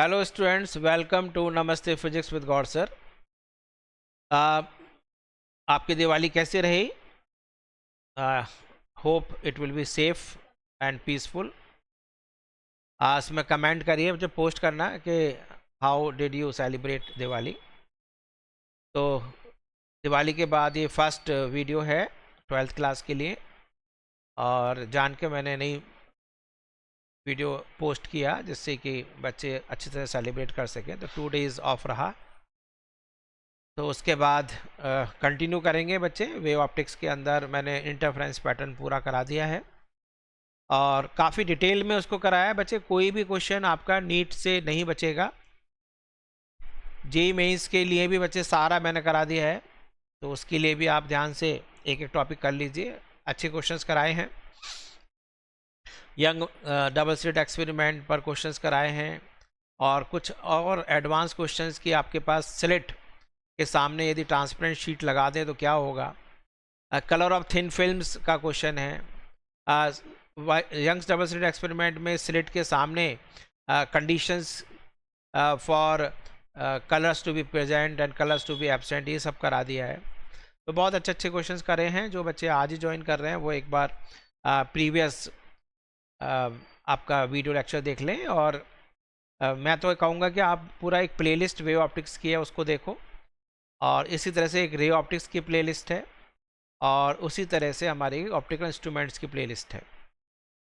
Hello students, welcome to नमस्ते physics with Gaur sir. आपकी दिवाली कैसी रही? Hope it will be safe and peaceful. इसमें कमेंट करिए, मुझे पोस्ट करना कि how did you celebrate Diwali. तो दिवाली के बाद ये फर्स्ट वीडियो है 12th क्लास के लिए, और जान के मैंने नई वीडियो पोस्ट किया जिससे कि बच्चे अच्छी तरह सेलिब्रेट कर सकें। तो 2 डेज़ ऑफ रहा, तो उसके बाद कंटिन्यू करेंगे बच्चे। वेव ऑप्टिक्स के अंदर मैंने इंटरफेरेंस पैटर्न पूरा करा दिया है और काफ़ी डिटेल में उसको कराया है बच्चे। कोई भी क्वेश्चन आपका नीट से नहीं बचेगा। जेईई मेंस के लिए भी बच्चे सारा मैंने करा दिया है, तो उसके लिए भी आप ध्यान से एक एक टॉपिक कर लीजिए। अच्छे क्वेश्चंस कराए हैं। यंग डबल स्लिट एक्सपेरिमेंट पर क्वेश्चंस कराए हैं, और कुछ और एडवांस क्वेश्चंस की आपके पास स्लिट के सामने यदि ट्रांसपेरेंट शीट लगा दें तो क्या होगा। कलर ऑफ थिन फिल्म्स का क्वेश्चन है। यंग्स डबल स्लिट एक्सपेरिमेंट में स्लिट के सामने conditions for colours to be present and colours to be absent, ये सब करा दिया है। तो बहुत अच्छे अच्छे क्वेश्चंस करे हैं। जो बच्चे आज ही ज्वाइन कर रहे हैं वो एक बार प्रीवियस आपका वीडियो लेक्चर देख लें, और मैं तो कहूँगा कि आप पूरा एक प्लेलिस्ट वेव ऑप्टिक्स की है उसको देखो, और इसी तरह से एक रे ऑप्टिक्स की प्लेलिस्ट है, और उसी तरह से हमारी ऑप्टिकल इंस्ट्रूमेंट्स की प्लेलिस्ट है।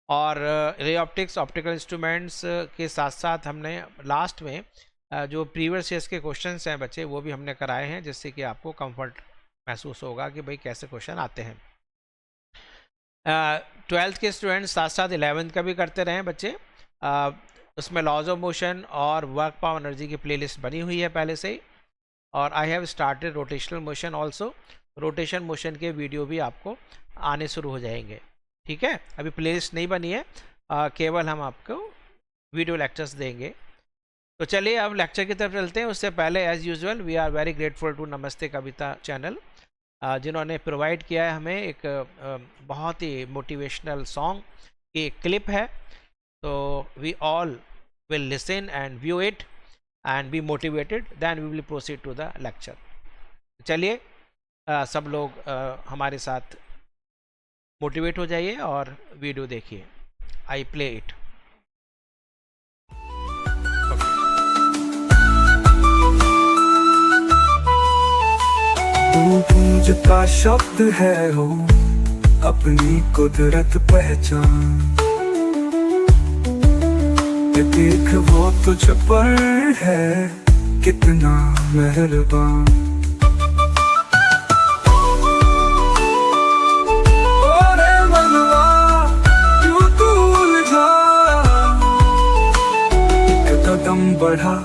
और रे ऑप्टिक्स, ऑप्टिकल इंस्ट्रूमेंट्स के साथ साथ हमने लास्ट में जो प्रीवियस ईयर्स के क्वेश्चंस हैं बच्चे, वो भी हमने कराए हैं, जिससे कि आपको कंफर्ट महसूस होगा कि भाई कैसे क्वेश्चन आते हैं। 12th के स्टूडेंट्स साथ साथ 11th का भी करते रहें बच्चे। उसमें लॉज ऑफ मोशन और वर्क पावर एनर्जी की प्लेलिस्ट बनी हुई है पहले से ही, और I have started rotational motion also. Rotation motion के वीडियो भी आपको आने शुरू हो जाएंगे। ठीक है, अभी प्लेलिस्ट नहीं बनी है, केवल हम आपको वीडियो लेक्चर्स देंगे। तो चलिए अब लेक्चर की तरफ चलते हैं। उससे पहले as usual we are very grateful to नमस्ते कविता चैनल, जिन्होंने प्रोवाइड किया है हमें एक बहुत ही मोटिवेशनल सॉन्ग की एक क्लिप है। तो we all will listen and view it and be motivated, then we will proceed to the lecture. चलिए सब लोग हमारे साथ मोटिवेट हो जाइए और वीडियो देखिए। I play it. गूंजता शब्द है हो अपनी कुदरत पहचान, देख वो तुझ पर है कितना मेहरबान। ओरे मनवा क्यों तू उलझा, एक कदम बढ़ा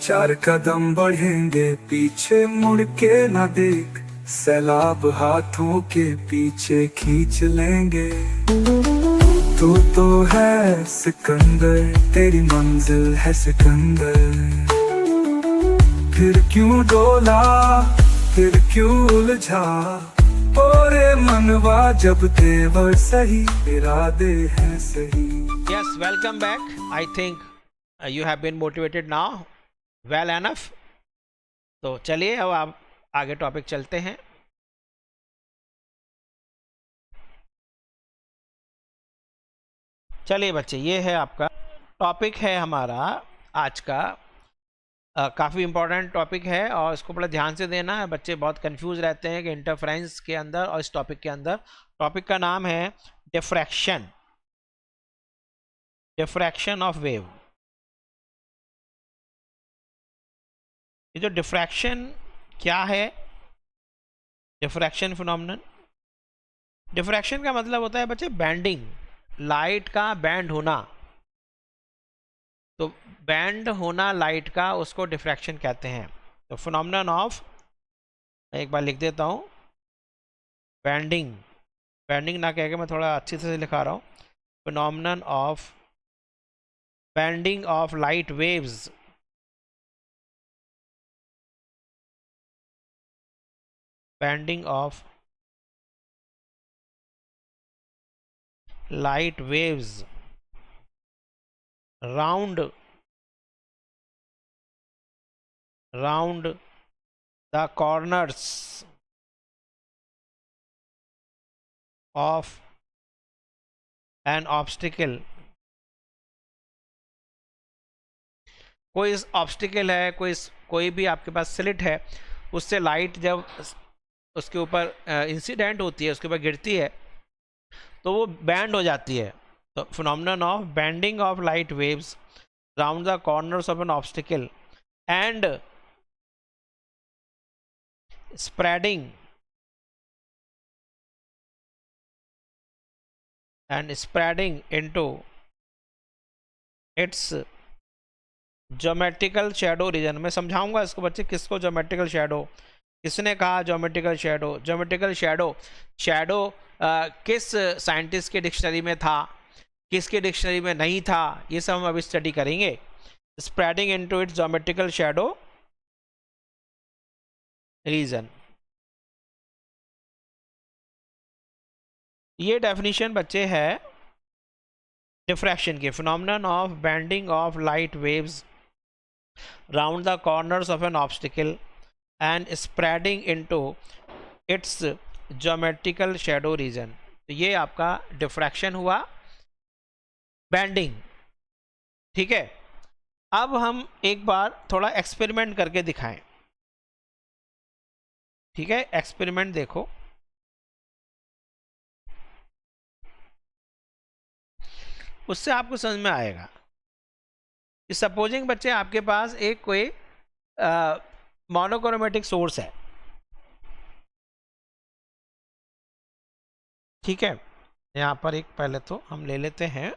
4 कदम बढ़ेंगे, पीछे मुड़ के ना देख, सैलाब हाथों के पीछे खींच लेंगे। तू तो है सिकंदर, तेरी मंजिल है सिकंदर, फिर क्यों डोला, फिर क्यों उलझा, ओरे मनवा जब तेवर सही, इरादे हैं सही। Yes, welcome back. I think you have been motivated now well enough. तो चलिए अब आप आगे टॉपिक चलते हैं। चलिए बच्चे, ये है आपका टॉपिक है हमारा आज का। काफ़ी इम्पोर्टेंट टॉपिक है और इसको बड़ा ध्यान से देना है। बच्चे बहुत कंफ्यूज रहते हैं कि इंटरफेरेंस के अंदर और इस टॉपिक के अंदर। टॉपिक का नाम है डिफ्रैक्शन, डिफ्रैक्शन ऑफ वेव। ये जो डिफ्रैक्शन क्या है, डिफ्रैक्शन फिनोमेनन। डिफ्रैक्शन का मतलब होता है बच्चे बैंडिंग, लाइट का बैंड होना। तो बैंड होना लाइट का, उसको डिफ्रैक्शन कहते हैं। तो फिनोमेनन ऑफ, एक बार लिख देता हूँ, बैंडिंग। बैंडिंग ना कह के मैं थोड़ा अच्छी से लिखा रहा हूँ। Phenomenon of bending of light waves. Bending of light waves round round the corners of an obstacle। कोई ऑब्स्टिकल है, कोई भी आपके पास स्लिट है, उससे लाइट जब उसके ऊपर इंसिडेंट होती है, उसके ऊपर गिरती है, तो वो बैंड हो जाती है। तो phenomenon of bending of light waves round the corners of an obstacle and spreading into its geometrical shadow region. मैं समझाऊंगा इसको बच्चे, किसको ज्योमेट्रिकल शेडो, किसने कहा ज्योमेट्रिकल शेडो। ज्योमेट्रिकल शेडो किस साइंटिस्ट के डिक्शनरी में था, किसके डिक्शनरी में नहीं था, ये सब हम अभी स्टडी करेंगे। Spreading into its geometrical shadow reason, ये डेफिनेशन बच्चे है डिफ्रैक्शन के। Phenomenon of bending of light waves round the corners of an obstacle and spreading into its geometrical shadow reason. तो ये आपका डिफ्रैक्शन हुआ, बेंडिंग। ठीक है, अब हम एक बार थोड़ा एक्सपेरिमेंट करके दिखाएं। ठीक है, एक्सपेरिमेंट देखो, उससे आपको समझ में आएगा। सपोजिंग बच्चे आपके पास एक कोई मोनोक्रोमेटिक सोर्स है। ठीक है, यहाँ पर एक पहले तो हम ले लेते हैं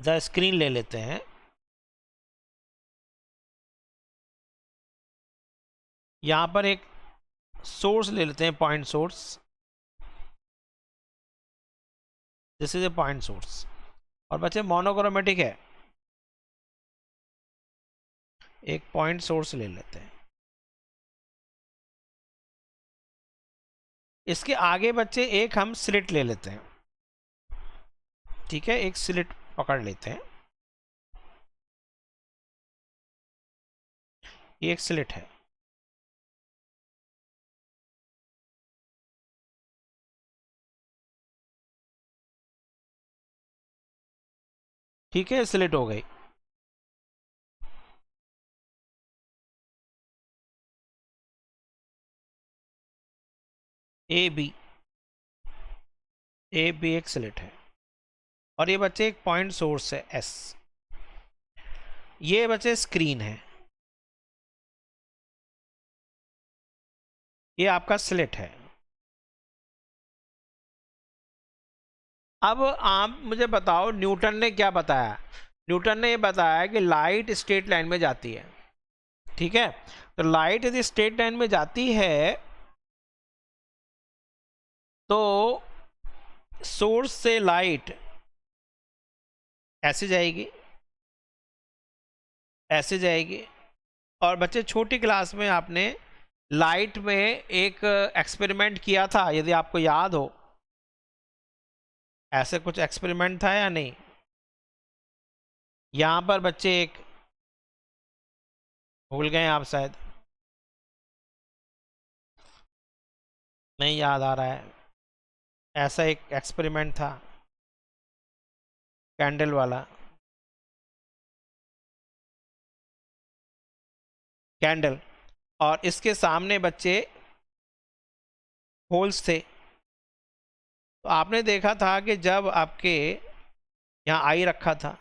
द स्क्रीन, ले लेते हैं। यहाँ पर एक सोर्स ले लेते हैं, point source. This is a point source, और बच्चे मोनोक्रोमेटिक है। एक पॉइंट सोर्स ले लेते हैं। इसके आगे बच्चे एक हम स्लिट ले लेते हैं। ठीक है, एक स्लिट पकड़ लेते हैं। ये एक स्लिट है। ठीक है, स्लिट हो गई। ए बी एक स्लिट है, और ये बच्चे एक पॉइंट सोर्स है एस। ये बच्चे स्क्रीन है, ये आपका स्लिट है। अब आप मुझे बताओ, न्यूटन ने क्या बताया? न्यूटन ने ये बताया कि लाइट स्ट्रेट लाइन में जाती है। ठीक है, तो लाइट यदि स्ट्रेट लाइन में जाती है तो सोर्स से लाइट ऐसे जाएगी, ऐसे जाएगी। और बच्चे छोटी क्लास में आपने लाइट में एक एक्सपेरिमेंट किया था, यदि आपको याद हो। ऐसे कुछ एक्सपेरिमेंट था या नहीं? यहां पर बच्चे एक, भूल गए आप शायद, नहीं याद आ रहा है। ऐसा एक एक्सपेरिमेंट था कैंडल वाला, कैंडल, और इसके सामने बच्चे होल्स थे। तो आपने देखा था कि जब आपके यहाँ आई रखा था,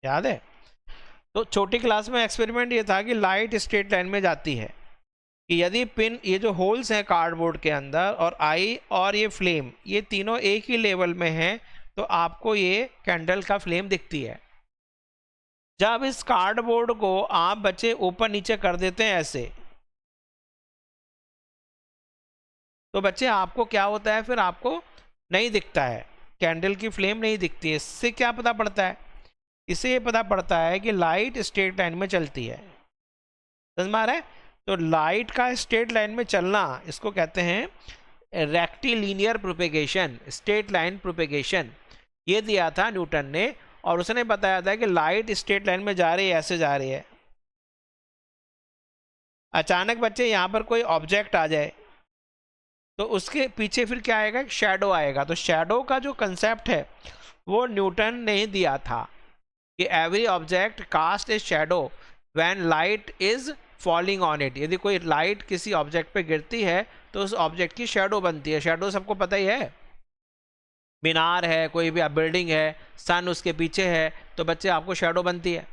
याद है? तो छोटी क्लास में एक्सपेरिमेंट ये था कि लाइट स्ट्रेट लाइन में जाती है, कि यदि पिन, ये जो होल्स हैं कार्डबोर्ड के अंदर, और आई और ये फ्लेम, ये तीनों एक ही लेवल में हैं, तो आपको ये कैंडल का फ्लेम दिखती है। जब इस कार्डबोर्ड को आप बच्चे ऊपर नीचे कर देते हैं ऐसे, तो बच्चे आपको क्या होता है, फिर आपको नहीं दिखता है, कैंडल की फ्लेम नहीं दिखती है। इससे क्या पता पड़ता है? इससे ये पता पड़ता है कि लाइट स्ट्रेट लाइन में चलती है। समझ में आ रहा है? तो लाइट का स्ट्रेट लाइन में चलना, इसको कहते हैं rectilinear propagation, straight line propagation, ये दिया था न्यूटन ने। और उसने बताया था कि लाइट स्ट्रेट लाइन में जा रही है, ऐसे जा रही है। अचानक बच्चे यहाँ पर कोई ऑब्जेक्ट आ जाए तो उसके पीछे फिर क्या आएगा, शैडो आएगा। तो शैडो का जो कंसेप्ट है वो न्यूटन ने दिया था कि every object cast a shadow when light is falling on it. यदि कोई लाइट किसी ऑब्जेक्ट पे गिरती है तो उस ऑब्जेक्ट की शैडो बनती है। शैडो सबको पता ही है, मीनार है, कोई भी बिल्डिंग है, सन उसके पीछे है, तो बच्चे आपको शैडो बनती है।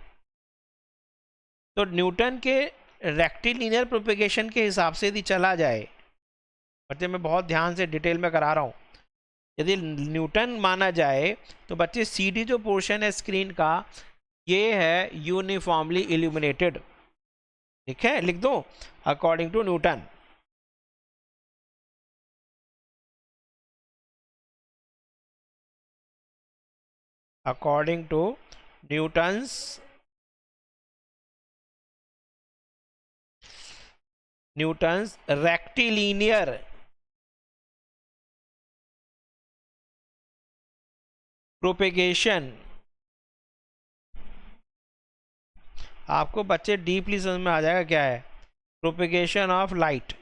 तो न्यूटन के रेक्टिलिनियर प्रोपेगेशन के हिसाब से यदि चला जाए, बच्चे मैं बहुत ध्यान से डिटेल में करा रहा हूँ, यदि न्यूटन माना जाए तो बच्चे CD जो पोर्शन है स्क्रीन का, ये है यूनिफॉर्मली इल्यूमिनेटेड। ठीक है, लिख दो according to Newton. According to Newton's rectilinear propagation. आपको बच्चे डीपली समझ में आ जाएगा क्या है प्रोपेगेशन ऑफ लाइट।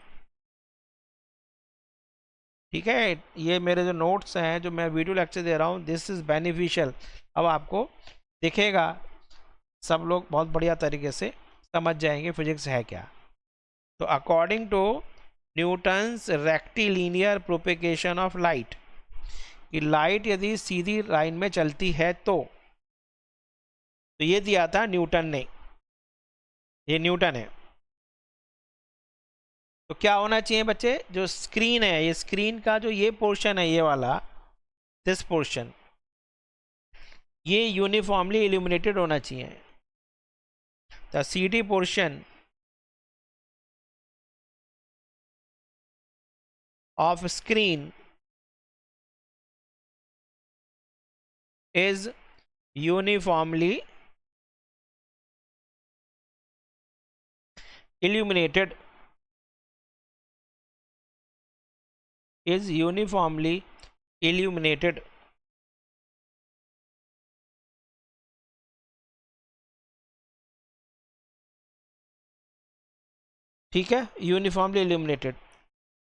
ठीक है, ये मेरे जो नोट्स हैं, जो मैं वीडियो लेक्चर दे रहा हूँ, दिस इज़ बेनिफिशियल। अब आपको दिखेगा, सब लोग बहुत बढ़िया तरीके से समझ जाएंगे फिजिक्स है क्या। तो according to Newton's rectilinear propagation of light, कि लाइट यदि सीधी लाइन में चलती है तो ये दिया था न्यूटन ने, ये न्यूटन है। तो क्या होना चाहिए बच्चे, जो स्क्रीन है, ये स्क्रीन का जो ये पोर्शन है, ये वाला, दिस पोर्शन, ये यूनिफॉर्मली इल्यूमिनेटेड होना चाहिए। The CD portion of screen is uniformly illuminated, is uniformly illuminated। ठीक है, यूनिफॉर्मली इल्यूमिनेटेड।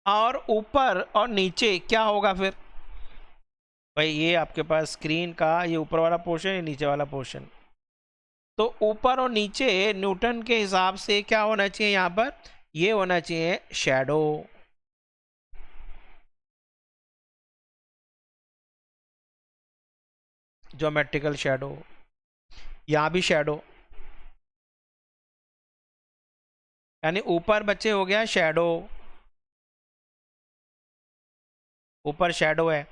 और ऊपर और नीचे क्या होगा फिर भाई, ये आपके पास स्क्रीन का ये ऊपर वाला पोर्शन है, नीचे वाला पोर्शन। तो ऊपर और नीचे न्यूटन के हिसाब से क्या होना चाहिए, यहाँ पर ये होना चाहिए शैडो। ज्योमेट्रिकल शैडो, यहाँ भी शैडो, यानी ऊपर बच्चे हो गया शैडो, ऊपर शैडो है,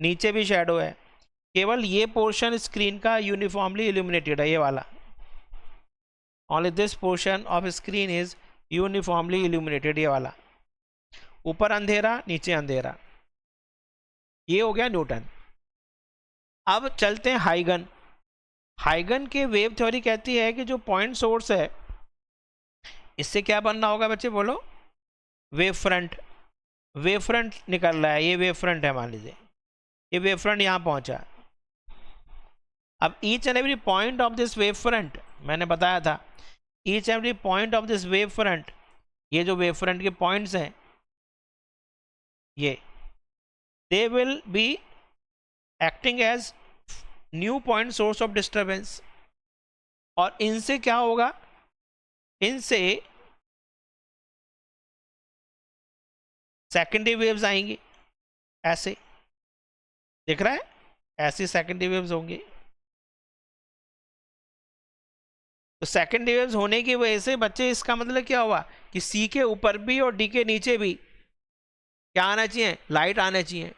नीचे भी शैडो है। केवल ये पोर्शन स्क्रीन का यूनिफॉर्मली इल्यूमिनेटेड है, ये वाला, only this portion of screen is uniformly illuminated, ये वाला। ऊपर अंधेरा, नीचे अंधेरा, ये हो गया न्यूटन। अब चलते हैं हाइगन। हाइगन के वेव थ्योरी कहती है कि जो पॉइंट सोर्स है, इससे क्या बनना होगा बच्चे बोलो, वेव फ्रंट। वेव फ्रंट निकल रहा है, ये वेव फ्रंट है, मान लीजिए ये वेव फ्रंट यहाँ पहुंचा। अब each and every point of this wave front, मैंने बताया था, each and every point of this wave front, ये जो वेव फ्रंट के पॉइंट्स हैं, ये they will be acting as new point source of disturbance. और इनसे क्या होगा, इनसे सेकेंडरी वेव्स आएंगी, ऐसे दिख रहा है, ऐसी सेकेंडरी वेव्स होंगी। तो सेकेंडरी वेव्स होने की वजह से बच्चे, इसका मतलब क्या हुआ कि सी के ऊपर भी और डी के नीचे भी क्या आना चाहिए, लाइट आना चाहिए।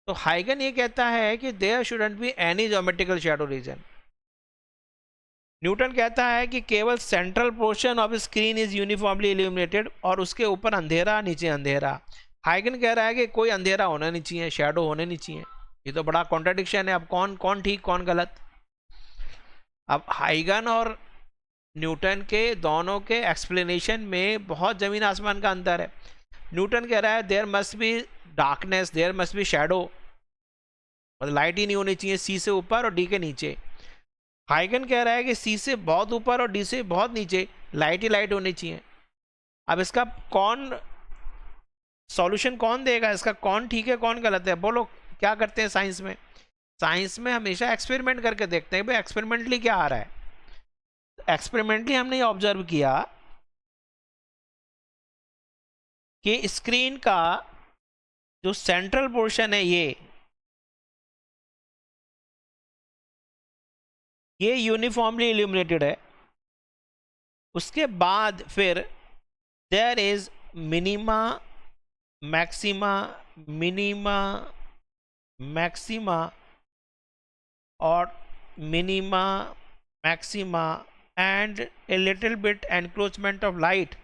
तो हाइगन ये कहता है कि there shouldn't be any geometrical shadow region. Newton कहता है कि केवल central portion of screen is uniformly illuminated, और उसके ऊपर अंधेरा, नीचे अंधेरा। हाइगन कह रहा है कि कोई अंधेरा होना नहीं चाहिए, शैडो होने नहीं चाहिए। ये तो बड़ा कॉन्ट्राडिक्शन है। अब कौन कौन ठीक कौन गलत। अब हाइगन और न्यूटन के दोनों के एक्सप्लेनेशन में बहुत ज़मीन आसमान का अंतर है। न्यूटन कह रहा है there must be darkness, there must be shadow, मतलब लाइट ही नहीं होनी चाहिए सी से ऊपर और डी के नीचे। हाइगन कह रहा है कि सी से बहुत ऊपर और डी से बहुत नीचे लाइट ही लाइट होनी चाहिए। अब इसका कौन सॉल्यूशन कौन देगा, इसका कौन ठीक है कौन गलत है? बोलो क्या करते हैं साइंस में? साइंस में हमेशा एक्सपेरिमेंट करके देखते हैं भाई एक्सपेरिमेंटली क्या आ रहा है। एक्सपेरिमेंटली हमने ये ऑब्जर्व किया कि स्क्रीन का जो सेंट्रल पोर्शन है ये यूनिफॉर्मली इल्यूमिनेटेड है। उसके बाद फिर there is minima, maxima, minima, maxima और minima, maxima and a little bit encroachment of light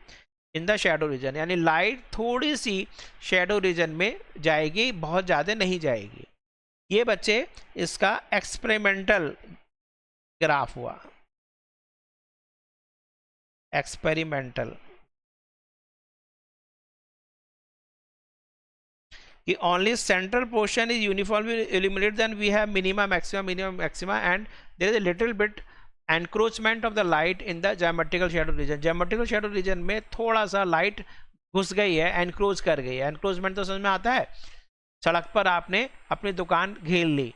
in the shadow region, यानी लाइट थोड़ी सी शेडो रीजन में जाएगी, बहुत ज़्यादा नहीं जाएगी। ये बच्चे इसका एक्सपेरिमेंटल ग्राफ हुआ, एक्सपेरिमेंटल, कि only central portion is uniformly illuminated, then we have minima, maxima, minimum, maxima, and there is a little bit encroachment of the light in the geometrical shadow region. geometrical shadow region में थोड़ा सा light घुस गई है, encroach कर गई है। Encroachment तो समझ में आता है, सड़क पर आपने अपनी दुकान घेर ली,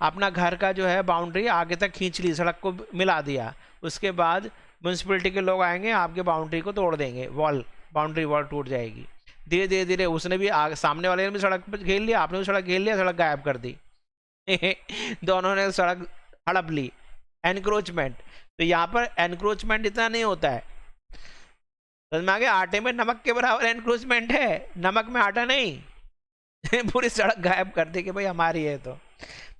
अपना घर का जो है बाउंड्री आगे तक खींच ली, सड़क को मिला दिया, उसके बाद म्यूनसिपलिटी के लोग आएंगे आपके बाउंड्री को तोड़ देंगे, वॉल, बाउंड्री वॉल टूट जाएगी। धीरे धीरे धीरे उसने भी आगे, सामने वाले ने भी सड़क पर घेर लिया, आपने भी सड़क घेर लिया, सड़क गायब कर दी दोनों ने सड़क हड़प ली, एनक्रोचमेंट। तो यहाँ पर एनक्रोचमेंट इतना नहीं होता है, समझ में आ गया? आटे में नमक के बराबर एनक्रोचमेंट है, नमक में आटा नहीं पूरी सड़क गायब कर दी कि भाई हमारी है। तो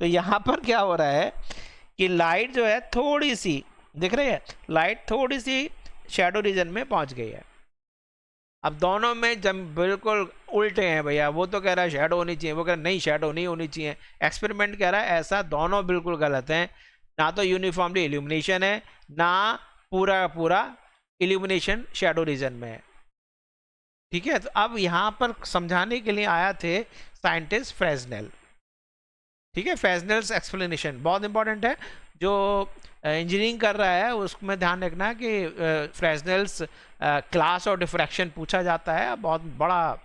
यहाँ पर क्या हो रहा है कि लाइट जो है थोड़ी सी दिख रही है, लाइट थोड़ी सी शेडो रीजन में पहुंच गई है। अब दोनों में जब बिल्कुल उल्टे हैं भैया, वो तो कह रहा है शेडो होनी चाहिए, वो कह रहा है नहीं शेडो नहीं होनी चाहिए। एक्सपेरिमेंट कह रहा है ऐसा, दोनों बिल्कुल गलत हैं। ना तो यूनिफॉर्मली इल्यूमिनेशन है, ना पूरा पूरा इल्यूमिनेशन शेडो रीजन में है। ठीक है, तो अब यहाँ पर समझाने के लिए आया थे साइंटिस्ट फ्रेस्नेल। ठीक है, फ्रेस्नेल्स एक्सप्लेनेशन बहुत इंपॉर्टेंट है। जो इंजीनियरिंग कर रहा है उसमें ध्यान रखना कि फ्रेस्नेल्स क्लास और डिफ्रैक्शन पूछा जाता है, बहुत बड़ा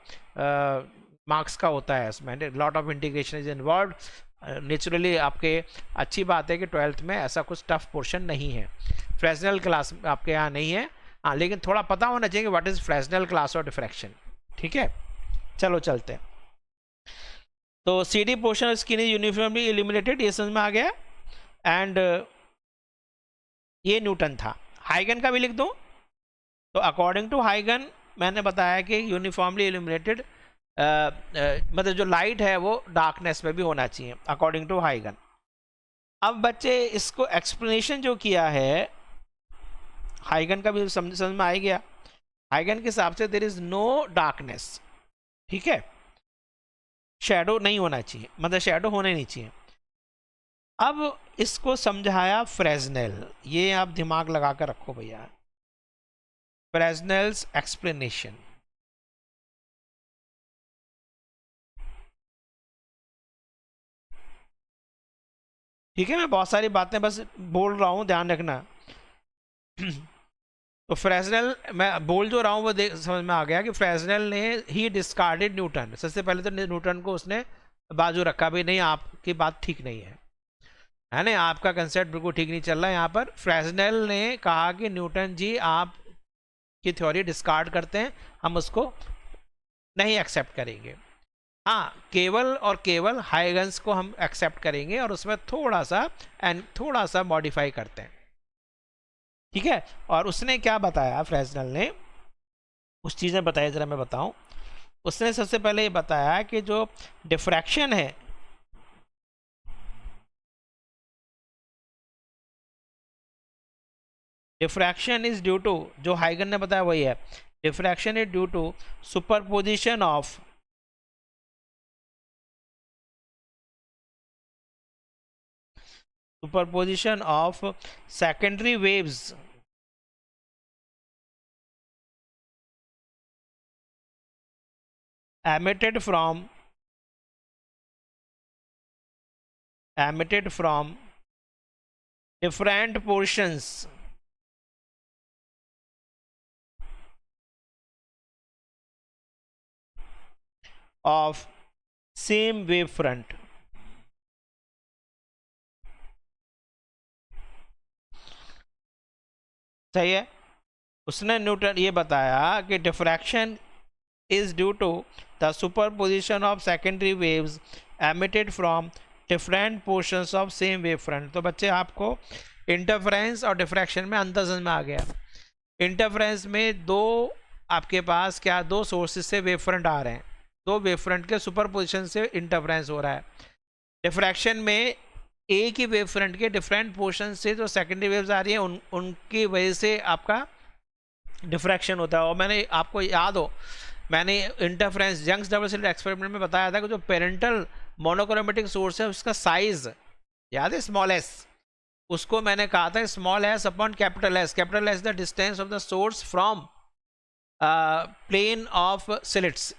मार्क्स का होता है, इसमें lot of integration is involve. Naturally आपके अच्छी बात है कि 12th में ऐसा कुछ टफ पोर्शन नहीं है, फ्रेस्नेल क्लास आपके यहाँ नहीं है। हाँ, लेकिन थोड़ा पता होना चाहिए कि व्हाट इज फ्रेस्नेल क्लास और डिफ्रैक्शन। ठीक है, चलो चलते हैं। तो C D portion of skin is uniformly illuminated, ये समझ में आ गया। एंड ये न्यूटन था। हाइगन का भी लिख दूं तो अकॉर्डिंग टू हाइगन मैंने बताया कि यूनिफॉर्मली इल्यूमिनेटेड मतलब जो लाइट है वो डार्कनेस में भी होना चाहिए अकॉर्डिंग टू हाइगन। अब बच्चे इसको एक्सप्लेनेशन जो किया है हाइगन का भी समझ में आ गया। हाइगन के हिसाब से देयर इज नो डार्कनेस, ठीक है, शैडो नहीं होना चाहिए, मतलब शैडो होने नहीं चाहिए। अब इसको समझाया फ्रेस्नेल, ये आप दिमाग लगा कर रखो भैया, फ्रेस्नेल्स एक्सप्लेनेशन। ठीक है, मैं बहुत सारी बातें बस बोल रहा हूं, ध्यान रखना। तो फ्रेस्नेल, मैं बोल जो रहा हूं वो समझ में आ गया कि फ्रेस्नेल ने ही डिस्कार्डेड न्यूटन। सबसे पहले तो न्यूटन को उसने बाजू रखा, भी नहीं आपकी बात ठीक नहीं है ना, आपका कंसेप्ट बिल्कुल ठीक नहीं चल रहा है। यहाँ पर फ्रेस्नेल ने कहा कि न्यूटन जी आप की थ्योरी डिस्कार्ड करते हैं, हम उसको नहीं एक्सेप्ट करेंगे। हाँ, केवल और केवल हाइगन्स को हम एक्सेप्ट करेंगे और उसमें थोड़ा सा मॉडिफाई करते हैं। ठीक है, और उसने क्या बताया फ्रेस्नेल ने, उस चीज़ें बताई जरा मैं बताऊं। उसने सबसे पहले ये बताया कि जो डिफ्रैक्शन है, डिफ्रैक्शन इज ड्यू टू, जो हाइगन ने बताया वही है, diffraction is due to superposition of secondary waves emitted from different portions of same wavefront. सही है। उसने न्यूटन ये बताया कि diffraction is due to the superposition of secondary waves emitted from different portions of same wavefront. तो बच्चे आपको interference और डिफ्रैक्शन में अंतर समझ में आ गया। इंटरफेरेंस में दो आपके पास क्या दो सोर्सेज से वेवफ्रंट आ रहे हैं, दो वेवफ्रंट के सुपरपोजिशन से इंटरफेरेंस हो रहा है। डिफ्रैक्शन में एक ही वेवफ्रंट के डिफरेंट पोर्शन से जो सेकेंडरी वेव्स आ रही हैं उनकी वजह से आपका डिफ्रैक्शन होता है। और मैंने आपको याद हो मैंने interference Young's double slit experiment में बताया था कि जो पेरेंटल मोनोक्रोमेटिक सोर्स है उसका साइज याद है स्मॉल एस, उसको मैंने कहा था small S upon capital S. Capital S the distance of the source from plane of slits.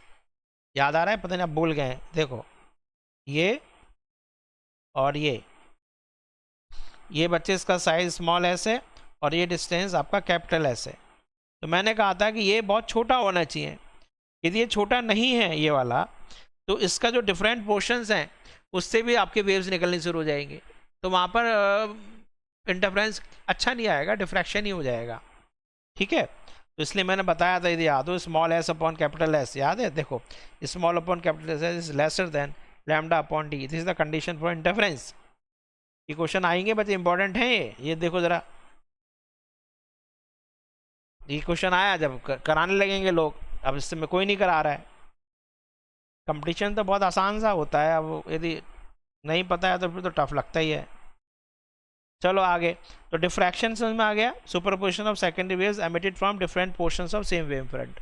याद आ रहा है? पता नहीं आप भूल गए। देखो ये और ये बच्चे इसका साइज स्मॉल एस है और ये डिस्टेंस आपका कैपिटल एस है। तो मैंने कहा था कि ये बहुत छोटा होना चाहिए। यदि ये छोटा नहीं है ये वाला, तो इसका जो डिफरेंट पोर्शंस हैं उससे भी आपके वेव्स निकलनी शुरू हो जाएंगे, तो वहाँ पर इंटरफेरेंस अच्छा नहीं आएगा, डिफ्रैक्शन ही हो जाएगा। ठीक है, तो इसलिए मैंने बताया था, यदि याद हो small S upon capital S, याद है? देखो small upon capital S is lesser than lambda upon D, this is the condition for interference. ये क्वेश्चन आएंगे बच्चे, इंपॉर्टेंट है ये देखो ज़रा, ये क्वेश्चन आया जब कराने लगेंगे लोग, अब इससे में कोई नहीं करा रहा है। कंपटीशन तो बहुत आसान सा होता है, अब यदि नहीं पता है तो फिर तो टफ लगता ही है। चलो आगे, तो डिफ्रैक्शन समझ में आ गया, superposition of secondary waves emitted from different portions of same wave front.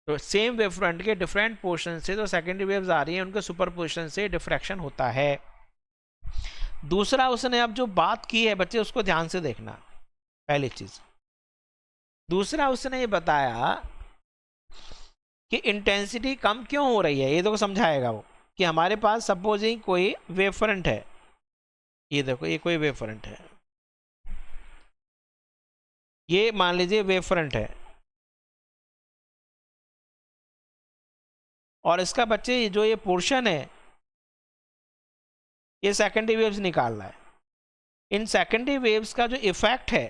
तो सेम वेव फ्रंट के डिफरेंट पोर्शन से जो सेकेंडरी वेव्स आ रही हैं उनके सुपरपोजिशन से डिफ्रैक्शन होता है। दूसरा उसने अब जो बात की है बच्चे उसको ध्यान से देखना, पहली चीज। दूसरा उसने ये बताया कि इंटेंसिटी कम क्यों हो रही है, ये देखो समझाएगा वो, कि हमारे पास सपोजिंग कोई वेव फ्रंट है, ये देखो ये कोई वेव फ्रंट है, ये मान लीजिए वेव फ्रंट है, और इसका बच्चे जो ये पोर्शन है ये सेकेंडरी वेव्स निकाल रहा है। इन सेकेंडरी वेव्स का जो इफेक्ट है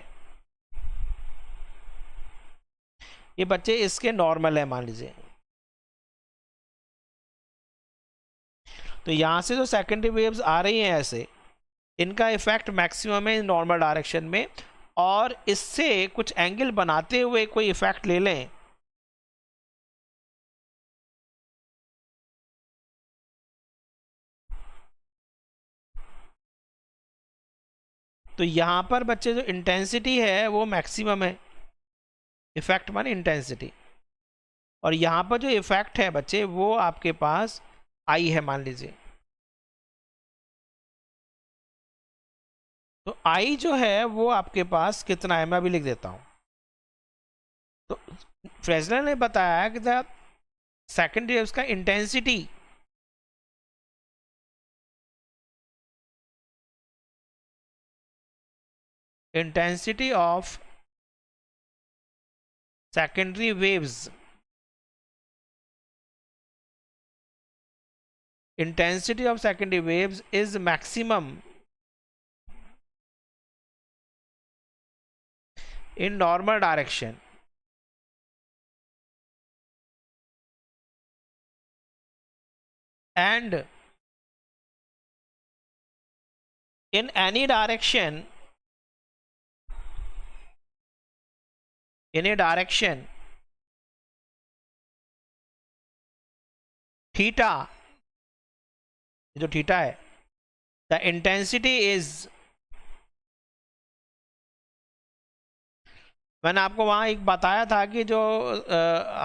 ये बच्चे इसके नॉर्मल है मान लीजिए, तो यहां से जो सेकेंडरी वेव्स आ रही हैं ऐसे, इनका इफेक्ट मैक्सिमम है नॉर्मल डायरेक्शन में, और इससे कुछ एंगल बनाते हुए कोई इफेक्ट ले लें तो यहां पर बच्चे जो इंटेंसिटी है वो मैक्सिमम है, इफेक्ट माने इंटेंसिटी, और यहां पर जो इफेक्ट है बच्चे वो आपके पास आई है मान लीजिए। तो आई जो है वो आपके पास कितना है, मैं अभी लिख देता हूं। तो फ्रेजनर ने बताया कि द सेकेंडरी वेव्स का intensity of secondary waves, intensity of secondary waves is maximum in normal direction and in any direction theta, जो थीटा है, द इंटेंसिटी इज, मैंने आपको वहां एक बताया था कि जो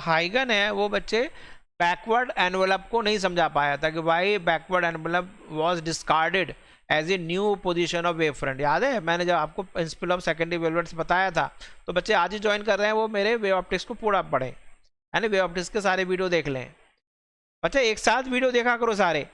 हाइगन है वो बच्चे बैकवर्ड एनवेलप को नहीं समझा पाया था कि why backward envelope was discarded as a new position of wave front. याद है मैंने जब आपको प्रिंसिपल ऑफ सेकेंडरी वेवलेट्स बताया था, तो बच्चे आज ही ज्वाइन कर रहे हैं वो मेरे वेव ऑप्टिक्स को पूरा पढ़ें। है ना, वे ऑप्टिक्स के सारे वीडियो देख लें। बच्चा एक साथ वीडियो देखा करो सारे।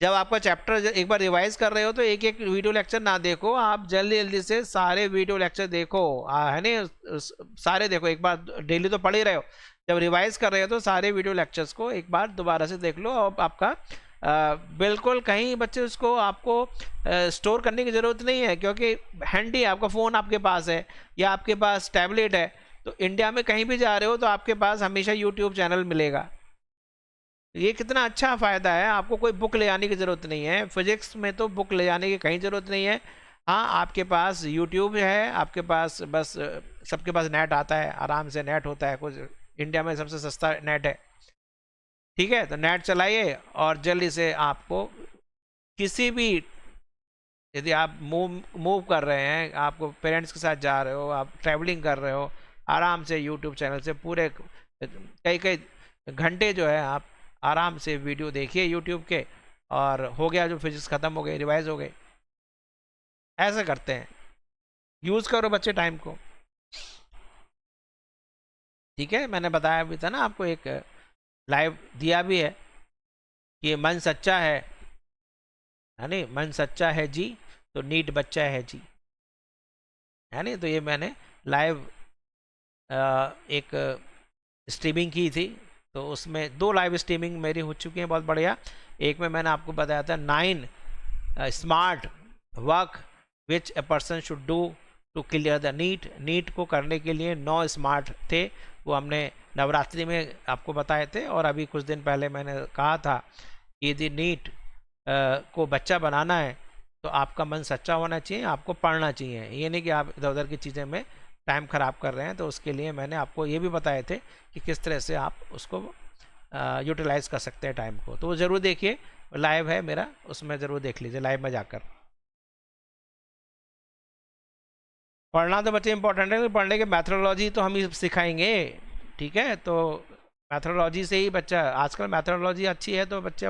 जब आपका चैप्टर एक बार रिवाइज कर रहे हो तो एक एक वीडियो लेक्चर ना देखो, आप जल्दी जल्दी से सारे वीडियो लेक्चर देखो, है ना, सारे देखो एक बार, डेली तो पढ़ ही रहे हो, जब रिवाइज कर रहे हो तो सारे वीडियो लेक्चर्स को एक बार दोबारा से देख लो। और आपका बिल्कुल कहीं बच्चे उसको आपको स्टोर करने की ज़रूरत नहीं है, क्योंकि हैंडी आपका फ़ोन आपके पास है या आपके पास टैबलेट है, तो इंडिया में कहीं भी जा रहे हो तो आपके पास हमेशा यूट्यूब चैनल मिलेगा। ये कितना अच्छा फ़ायदा है, आपको कोई बुक ले जाने की ज़रूरत नहीं है, फिजिक्स में तो बुक ले जाने की कहीं ज़रूरत नहीं है। हाँ, आपके पास यूट्यूब है, आपके पास बस सबके पास नेट आता है, आराम से नेट होता है, कुछ इंडिया में सबसे सस्ता नेट है। ठीक है, तो नेट चलाइए और जल्दी से आपको किसी भी, यदि आप मूव कर रहे हैं, आपको पेरेंट्स के साथ जा रहे हो, आप ट्रैवलिंग कर रहे हो, आराम से यूट्यूब चैनल से पूरे कई कई घंटे जो है आप आराम से वीडियो देखिए यूट्यूब के, और हो गया, जो फिजिक्स ख़त्म हो गई, रिवाइज हो गई। ऐसा करते हैं, यूज़ करो बच्चे टाइम को। ठीक है, मैंने बताया भी था ना आपको, एक लाइव दिया भी है कि मन सच्चा है नहीं, मन सच्चा है जी, तो नीट बच्चा है जी, है नहीं। तो ये मैंने लाइव एक स्ट्रीमिंग की थी, तो उसमें 2 लाइव स्ट्रीमिंग मेरी हो चुकी हैं, बहुत बढ़िया। एक में मैंने आपको बताया था 9 smart work which a person should do to clear the NEET को करने के लिए 9 स्मार्ट थे, वो हमने नवरात्रि में आपको बताए थे। और अभी कुछ दिन पहले मैंने कहा था कि यदि नीट को बच्चा बनाना है तो आपका मन सच्चा होना चाहिए, आपको पढ़ना चाहिए, ये नहीं कि आप इधर उधर की चीज़ें में टाइम ख़राब कर रहे हैं। तो उसके लिए मैंने आपको ये भी बताए थे कि किस तरह से आप उसको यूटिलाइज़ कर सकते हैं टाइम को। तो वो ज़रूर देखिए, लाइव है मेरा, उसमें ज़रूर देख लीजिए लाइव में जाकर। पढ़ना तो बच्चे इंपॉर्टेंट है, पढ़ने के मैथडोलॉजी तो हम ही सिखाएंगे। ठीक है, तो मैथडोलॉजी से ही बच्चा, आजकल मैथडोलॉजी अच्छी है तो बच्चा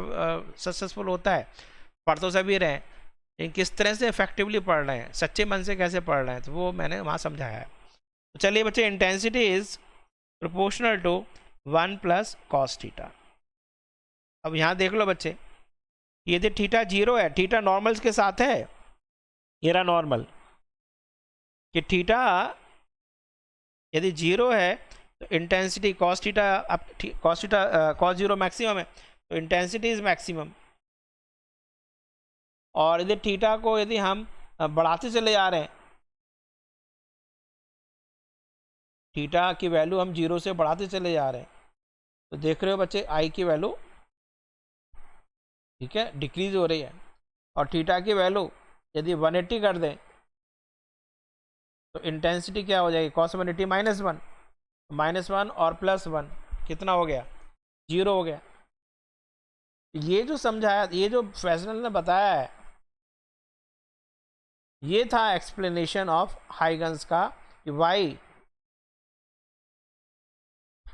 सक्सेसफुल होता है। पढ़ तो सभी रहे हैं, लेकिन किस तरह से इफेक्टिवली पढ़ रहे हैं, सच्चे मन से कैसे पढ़ रहे हैं, तो वो मैंने वहाँ समझाया है। तो चलिए बच्चे, intensity is proportional to 1 plus cos theta. अब यहाँ देख लो बच्चे, यदि थीटा 0 है, थीटा नॉर्मल्स के साथ है, ये रहा नॉर्मल, कि थीटा यदि 0 है तो इंटेंसिटी कॉस थीटा, अब कॉस थीटा कॉस 0 मैक्सिमम है, तो इंटेंसिटी इज मैक्सिमम। और यदि थीटा को यदि हम बढ़ाते चले जा रहे हैं, थीटा की वैल्यू हम 0 से बढ़ाते चले जा रहे हैं, तो देख रहे हो बच्चे आई की वैल्यू, ठीक है, डिक्रीज हो रही है। और थीटा की वैल्यू यदि 180 कर दें तो इंटेंसिटी क्या हो जाएगी, कॉस 180 -1, -1 और +1 कितना हो गया, 0 हो गया। ये जो समझाया, ये जो फ्रेस्नेल ने बताया है, ये था एक्सप्लेनेशन ऑफ हाइगन्स का, कि Y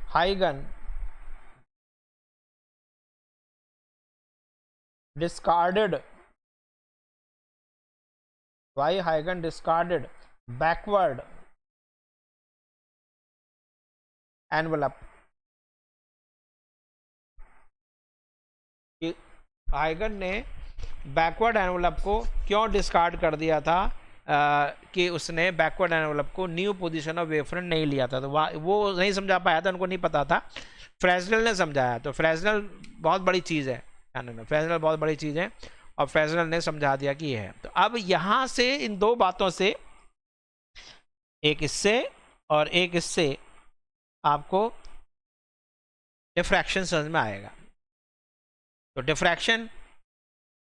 हाइगन discarded why Huygens discarded backward envelope, कि हाइगन ने बैकवर्ड एनवलप को क्यों डिस्कार्ड कर दिया था, कि उसने बैकवर्ड एनवलप को न्यू पोजीशन ऑफ वेवफ्रंट नहीं लिया था, तो वो नहीं समझा पाया था, उनको नहीं पता था, फ्रेस्नेल ने समझाया। तो फ्रेस्नेल बहुत बड़ी चीज़ है, फ्रेस्नेल बहुत बड़ी चीज़ है, और फ्रेस्नेल ने समझा दिया कि ये है। तो अब यहाँ से इन 2 बातों से, एक इससे और एक इससे, आपको डिफ्रैक्शन समझ में आएगा। तो डिफ्रैक्शन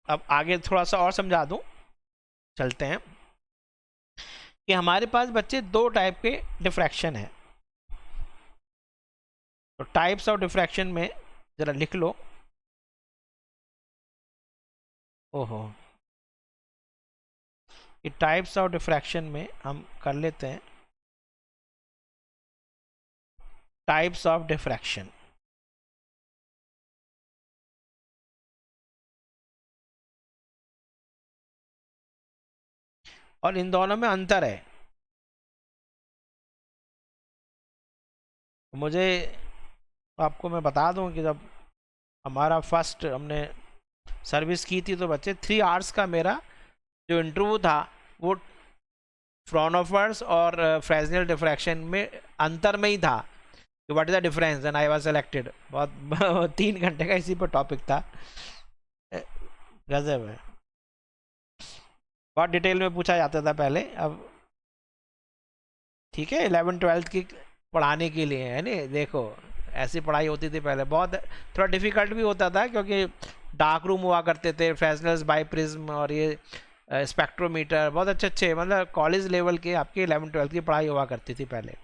अब आगे थोड़ा सा और समझा दूं, चलते हैं, कि हमारे पास बच्चे 2 टाइप के डिफ्रैक्शन है। तो टाइप्स ऑफ डिफ्रैक्शन में जरा लिख लो। ओहो, कि टाइप्स ऑफ डिफ्रैक्शन में हम कर लेते हैं, टाइप्स ऑफ डिफ्रैक्शन। और इन दोनों में अंतर है। मुझे आपको मैं बता दूं कि जब हमारा फर्स्ट हमने सर्विस की थी तो बच्चे 3 आवर्स का मेरा जो इंटरव्यू था वो फ्रॉनोफर्स और फ्रेजनल डिफ्रैक्शन में अंतर में ही था कि what is the difference, and I was selected. बहुत 3 घंटे का इसी पर टॉपिक था। गजब है, बहुत डिटेल में पूछा जाता था पहले। अब ठीक है, 11th-12th की पढ़ाने के लिए है नहीं, देखो ऐसी पढ़ाई होती थी पहले। बहुत थोड़ा डिफिकल्ट भी होता था क्योंकि डार्क रूम हुआ करते थे, फ्रेसनल्स बाय प्रिज्म और ये स्पेक्ट्रोमीटर, बहुत अच्छे अच्छे मतलब कॉलेज लेवल के आपके 11th-12th की पढ़ाई हुआ करती थी पहले।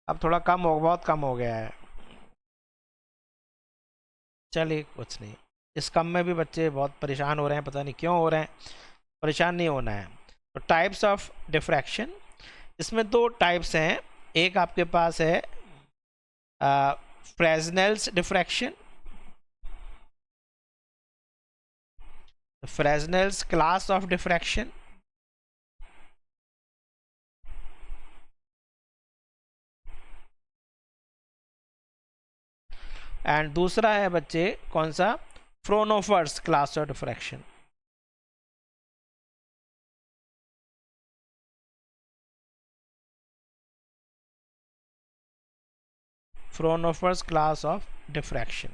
अब थोड़ा कम हो, बहुत कम हो गया है। चलिए कुछ नहीं, इस कम में भी बच्चे बहुत परेशान हो रहे हैं, पता नहीं क्यों हो रहे हैं। परेशान नहीं होना है। तो टाइप्स ऑफ डिफ्रैक्शन, इसमें 2 टाइप्स हैं। एक आपके पास है Fresnel's diffraction, Fresnel's class of diffraction, and दूसरा है बच्चे कौन सा, Fraunhofer's class of diffraction. Fraunhofer's class of diffraction,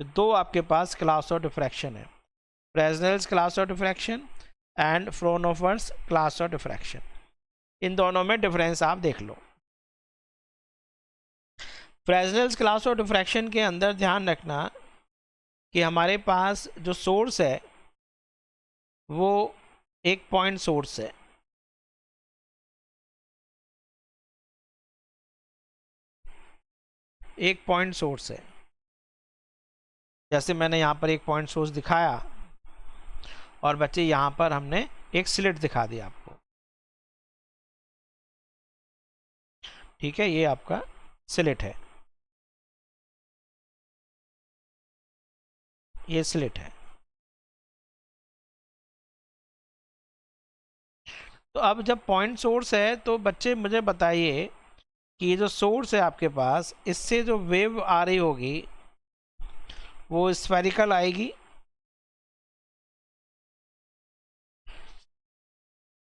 दो आपके पास क्लास ऑफ डिफ्रैक्शन है, Fresnel's class of diffraction and Fraunhofer's class of diffraction. इन दोनों में डिफरेंस आप देख लो। फ्रेसनेल्स क्लास ऑफ डिफ्रैक्शन के अंदर ध्यान रखना कि हमारे पास जो सोर्स है वो एक पॉइंट सोर्स है। एक पॉइंट सोर्स है, जैसे मैंने यहाँ पर एक पॉइंट सोर्स दिखाया और बच्चे यहाँ पर हमने एक स्लिट दिखा दिया आपको। ठीक है, ये आपका स्लिट है, ये स्लिट है। तो अब जब पॉइंट सोर्स है तो बच्चे मुझे बताइए कि ये जो सोर्स है आपके पास, इससे जो वेव आ रही होगी वो स्फेरिकल आएगी।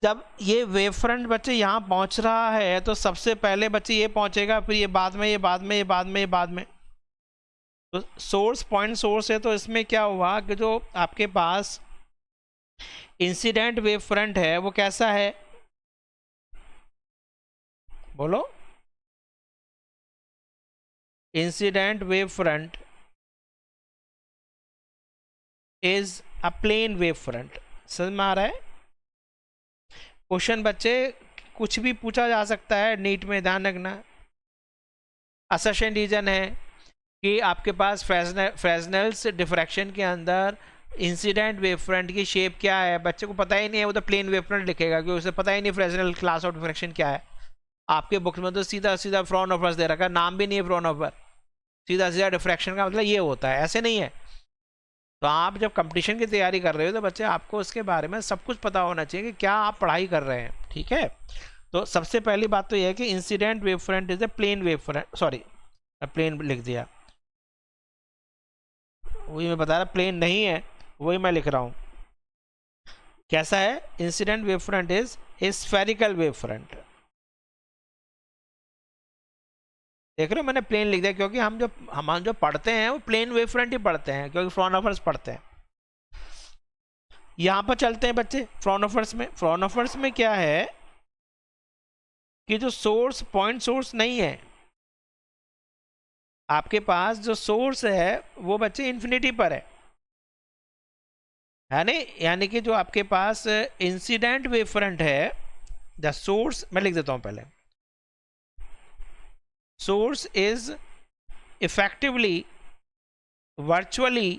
जब ये वेव फ्रंट बच्चे यहाँ पहुँच रहा है तो सबसे पहले बच्चे ये पहुँचेगा, फिर ये बाद में, ये बाद में, ये बाद में, ये बाद में। तो सोर्स पॉइंट सोर्स है तो इसमें क्या हुआ कि जो आपके पास इंसिडेंट वेव फ्रंट है वो कैसा है, बोलो। Incident wave front is a plane wave front. समझ में आ रहा है? क्वेश्चन बच्चे कुछ भी पूछा जा सकता है नीट में, ध्यान रखना। असर्शन रीजन है कि आपके पास फ्रेसनेल्स डिफ्रैक्शन के अंदर इंसिडेंट वेव फ्रंट की शेप क्या है, बच्चे को पता ही नहीं है, वो तो प्लेन वेव फ्रंट लिखेगा क्योंकि उसे पता ही नहीं फ्रेसनेल क्लास ऑफ डिफ्रैक्शन क्या है। आपके बुक में तो सीधा सीधा फ्रॉनोफर्स दे रखा है, नाम भी नहीं है फ्रॉनोफर, सीधा सीधा डिफ्रैक्शन का मतलब ये होता है, ऐसे नहीं है। तो आप जब कंपटीशन की तैयारी कर रहे हो तो बच्चे आपको इसके बारे में सब कुछ पता होना चाहिए कि क्या आप पढ़ाई कर रहे हैं। ठीक है, तो सबसे पहली बात तो यह है कि incident wave front is a plane wave front, sorry plane लिख दिया, वही मैं बता रहा, प्लेन नहीं है, वही मैं लिख रहा हूँ। कैसा है? Incident wave front is A spherical wave front. देख रहे हो, मैंने प्लेन लिख दिया क्योंकि हम जो पढ़ते हैं वो प्लेन वेव फ्रंट ही पढ़ते हैं क्योंकि फ्रॉनोफर्स पढ़ते हैं। यहां पर चलते हैं बच्चे फ्रॉनोफर्स में। फ्रॉनोफर्स में क्या है कि जो सोर्स पॉइंट सोर्स नहीं है, आपके पास जो सोर्स है वो बच्चे इन्फिनिटी पर है नहीं, यानी कि जो आपके पास इंसिडेंट वेव फ्रंट है, द सोर्स, मैं लिख देता हूं पहले, source is effectively virtually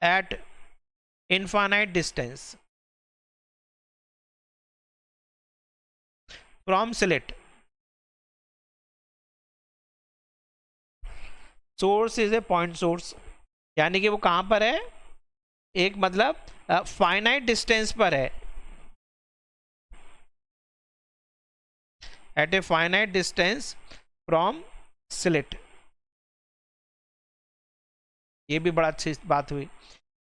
at infinite distance from slit. source is a point source, यानी कि वो कहां पर है, एक मतलब फाइनाइट डिस्टेंस पर है, at a finite distance from slit. ये भी बड़ा अच्छी बात हुई।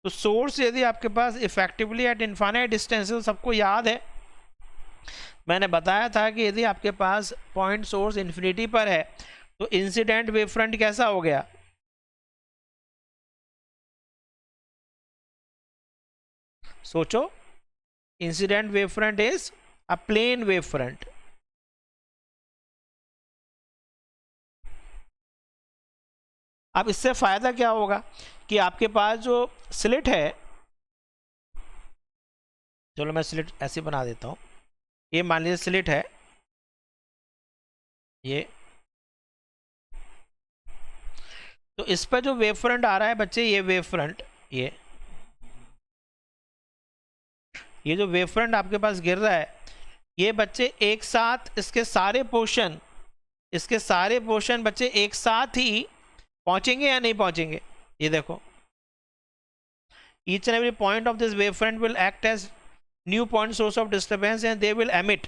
तो सोर्स यदि आपके पास इफेक्टिवली एट इनफाइनाइट डिस्टेंस, सबको याद है मैंने बताया था कि यदि आपके पास पॉइंट सोर्स इन्फिनिटी पर है तो इंसिडेंट वेव फ्रंट कैसा हो गया, सोचो, incident wave front is a plane wave front. अब इससे फायदा क्या होगा कि आपके पास जो स्लिट है, चलो मैं स्लिट ऐसे बना देता हूं, ये मान लीजिए स्लिट है ये, तो इस पर जो वेव फ्रंट आ रहा है बच्चे, ये वेव फ्रंट, ये जो वेव फ्रंट आपके पास गिर रहा है, ये बच्चे एक साथ इसके सारे पोर्शन बच्चे एक साथ ही पहुंचेंगे या नहीं पहुंचेंगे। ये देखो, each and every point of this wave front will act as new point source of disturbance and they will emit,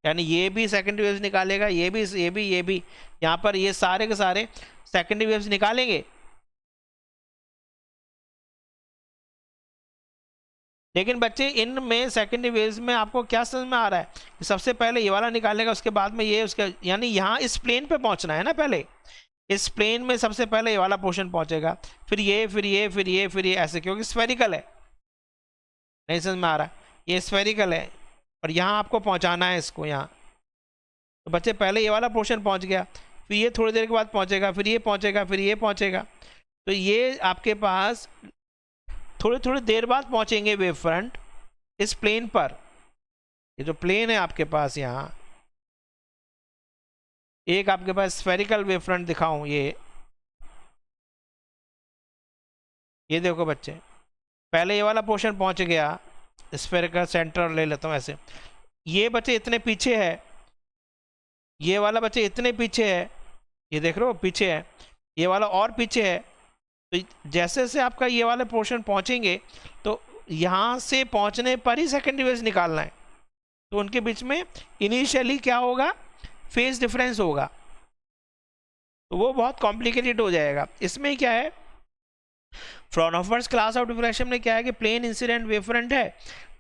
यानी ये भी सेकेंडरी वेव्स निकालेगा, ये भी यहाँ पर ये सारे के सारे सेकेंडरी वेव्स निकालेंगे। लेकिन बच्चे इनमें सेकेंडरी वेव्स में आपको क्या समझ में आ रहा है कि सबसे पहले ये वाला निकालेगा, उसके बाद में ये, उसके यानी यहाँ इस प्लेन पे पहुंचना है ना, पहले इस प्लेन में सबसे पहले ये वाला पोर्शन पहुंचेगा, फिर ये, फिर ये, फिर ये, फिर ये, ऐसे, क्योंकि स्फेरिकल है। नहीं समझ में आ रहा है, ये स्फेरिकल है और यहाँ आपको पहुँचाना है इसको यहाँ, तो बच्चे पहले ये वाला पोर्शन पहुँच गया, फिर ये थोड़ी देर के बाद पहुँचेगा, फिर ये पहुँचेगा, फिर ये पहुँचेगा, तो ये आपके पास थोड़ी थोड़ी देर बाद पहुंचेंगे वेव फ्रंट इस प्लेन पर। ये जो प्लेन है आपके पास, यहाँ एक आपके पास स्फेरिकल वेव फ्रंट दिखाऊं, ये देखो बच्चे, पहले ये वाला पोर्शन पहुंच गया, स्फेरिकल सेंटर ले लेता हूं ऐसे, ये बच्चे इतने पीछे है, ये वाला बच्चे इतने पीछे है, ये देख रहे हो पीछे है, ये वाला और पीछे है, तो जैसे जैसे आपका ये वाले पोर्शन पहुंचेंगे तो यहाँ से पहुंचने पर ही सेकेंडरी वेव्स निकालना है, तो उनके बीच में इनिशियली क्या होगा, फेज डिफरेंस होगा, तो वो बहुत कॉम्प्लिकेटेड हो जाएगा। इसमें क्या है, फ्रॉनहोफर्स क्लास ऑफ डिफ्रैक्शन में क्या है कि प्लेन इंसिडेंट वेव फ्रंट है,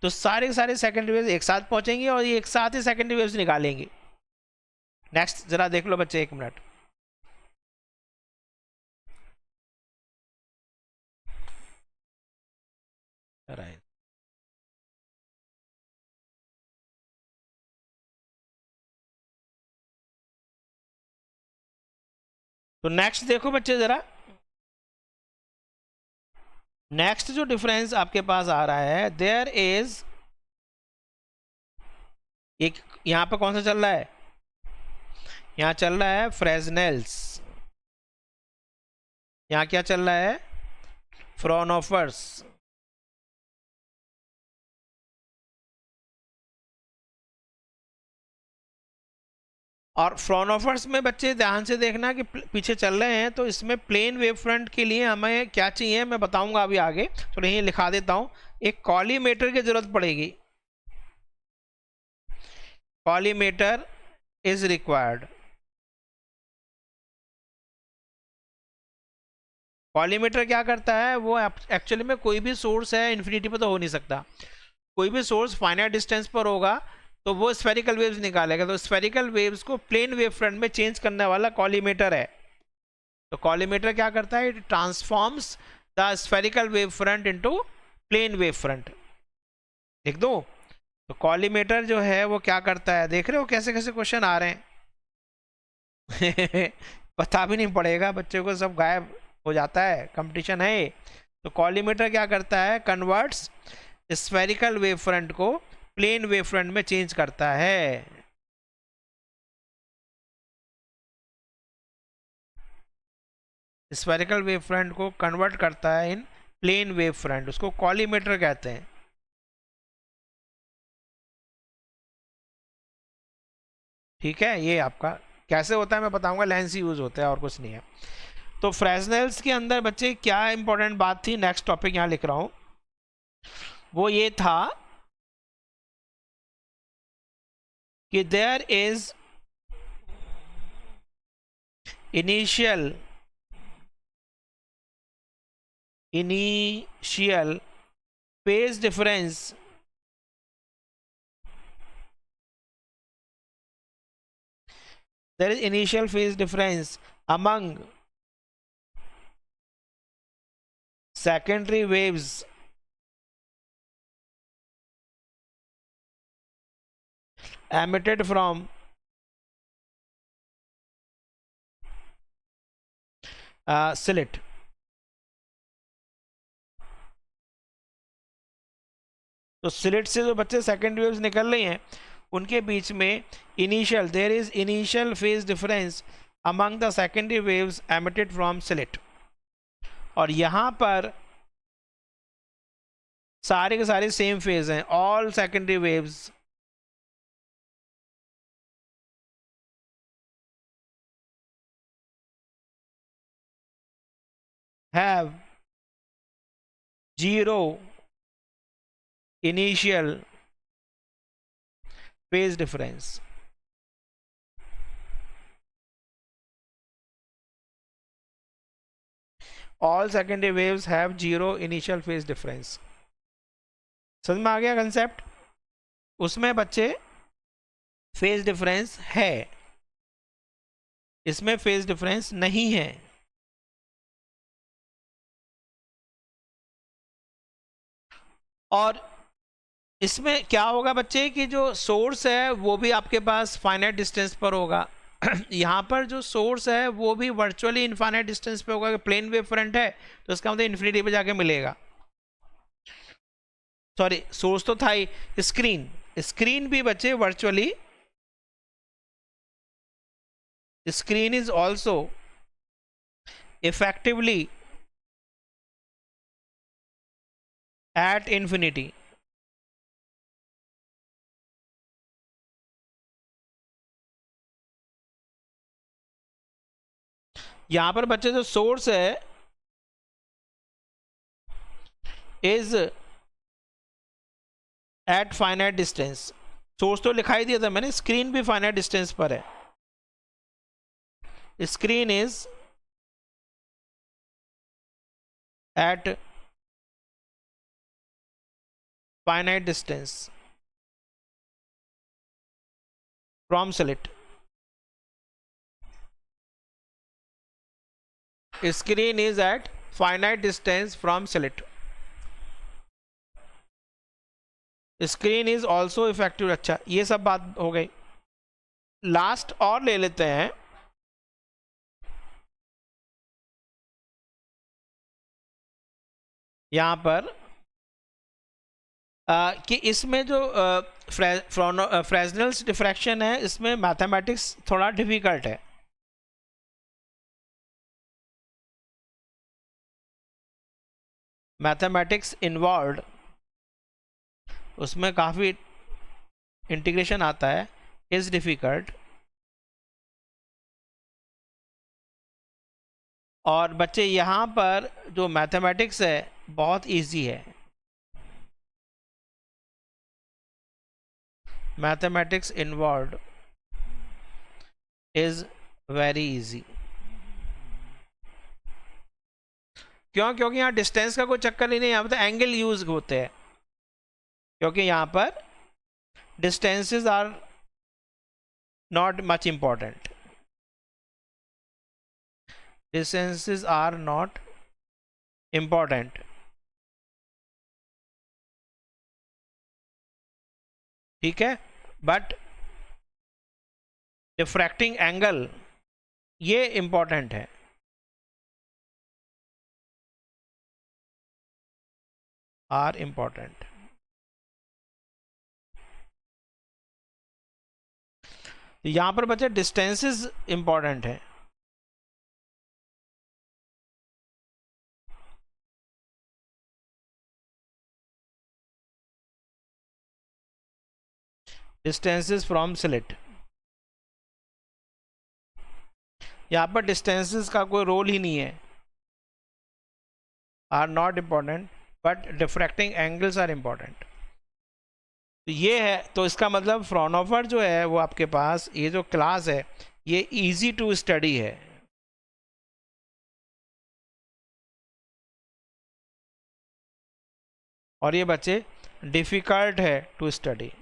तो सारे के सारे सेकेंडरी वेव्स एक साथ पहुंचेंगे और ये एक साथ ही सेकेंडरी वेव्स निकालेंगे। नेक्स्ट जरा देख लो बच्चे, 1 मिनट, राइट, तो नेक्स्ट देखो बच्चे जरा, नेक्स्ट जो डिफरेंस आपके पास आ रहा है, देयर इज एक, यहां पे कौन सा चल रहा है, यहां चल रहा है फ्रेजनेल्स, यहां क्या चल रहा है, फ्रॉनहोफर्स, और फ्रॉनहोफर्स में बच्चे ध्यान से देखना कि पीछे चल रहे हैं, तो इसमें प्लेन वेव फ्रंट के लिए हमें क्या चाहिए मैं बताऊंगा अभी आगे, तो यहीं लिखा देता हूं, एक कॉलीमेटर की जरूरत पड़ेगी, कॉलीमेटर इज रिक्वायर्ड। कॉलीमेटर क्या करता है, वो एक्चुअली में कोई भी सोर्स है इन्फिनिटी पर तो हो नहीं सकता, कोई भी सोर्स फाइनाइट डिस्टेंस पर होगा तो वो स्फेरिकल वेव्स निकालेगा, तो स्फेरिकल वेव्स को प्लेन वेव फ्रंट में चेंज करने वाला कॉलीमेटर है। तो कॉलीमेटर क्या करता है, it transforms the spherical wave front into plane wave front, लिख दो। तो कॉलीमेटर जो है वो क्या करता है, देख रहे हो कैसे कैसे क्वेश्चन आ रहे हैं पता भी नहीं पड़ेगा बच्चों को, सब गायब हो जाता है, कंपटीशन है। तो कॉलीमेटर क्या करता है, कन्वर्ट्स स्फेरिकल वेव फ्रंट को प्लेन वेव फ्रंट में चेंज करता है। स्फेरिकल वेव फ्रंट को कन्वर्ट करता है इन प्लेन वेव फ्रंट, उसको कॉलीमेटर कहते हैं। ठीक है, ये आपका कैसे होता है मैं बताऊंगा, लेंस यूज होता है और कुछ नहीं है। तो फ्रेजनेल्स के अंदर बच्चे क्या इंपॉर्टेंट बात थी, नेक्स्ट टॉपिक यहां लिख रहा हूं, वो ये था कि there is initial phase difference there is initial phase difference among secondary waves emitted from slit. तो स्लिट से जो बच्चे सेकेंडरी वेव्स निकल रही हैं उनके बीच में initial there is initial phase difference among the secondary waves emitted from slit, और यहाँ पर सारे के सारे सेम फेज हैं, all secondary waves have zero initial phase difference. All secondary waves have zero initial phase difference. समझ में आ गया कंसेप्ट? उसमें बच्चे फेज डिफरेंस है, इसमें फेज डिफरेंस नहीं है। और इसमें क्या होगा बच्चे कि जो सोर्स है वो भी आपके पास फाइनाइट डिस्टेंस पर होगा। यहाँ पर जो सोर्स है वो भी वर्चुअली इनफाइनाइट डिस्टेंस पे होगा, प्लेन वेव फ्रंट है तो इसका मतलब इन्फिनिटी पे जाके मिलेगा। सॉरी, सोर्स तो था ही, स्क्रीन भी बच्चे virtually, screen is also effectively at infinity. यहां पर बच्चे जो सोर्स है is at finite distance, source तो लिखाई दिया था मैंने, स्क्रीन भी फाइनाइट डिस्टेंस पर है, screen is at finite distance from slit. Screen is at finite distance from slit. Screen is also effective. अच्छा, ये सब बात हो गई। लास्ट और ले लेते हैं, यहां पर कि इसमें जो फ्रेस्नेल्स डिफ्रैक्शन है इसमें मैथमेटिक्स थोड़ा डिफिकल्ट है। मैथमेटिक्स इन्वॉल्व, उसमें काफ़ी इंटीग्रेशन आता है, इज डिफिकल्ट। और बच्चे यहाँ पर जो मैथमेटिक्स है बहुत इजी है, mathematics involve is very easy. क्यों? क्योंकि यहाँ डिस्टेंस का कोई चक्कर ही नहीं, यहाँ पर एंगल यूज होते हैं, क्योंकि यहाँ पर distances are not much important, distances are not important. ठीक है, बट डिफ्रैक्टिंग एंगल ये इंपॉर्टेंट है। Are important. यहां पर बच्चे डिस्टेंसेस इंपॉर्टेंट है। डिस्टेंसेस फ्रॉम स्लिट, यहाँ पर डिस्टेंसेस का कोई रोल ही नहीं है, are not important, but diffracting angles are important. तो ये है, तो इसका मतलब फ्रॉनहोफर जो है वो आपके पास ये जो क्लास है ये इजी टू स्टडी है। और ये बच्चे डिफ़िकल्ट है टू स्टडी।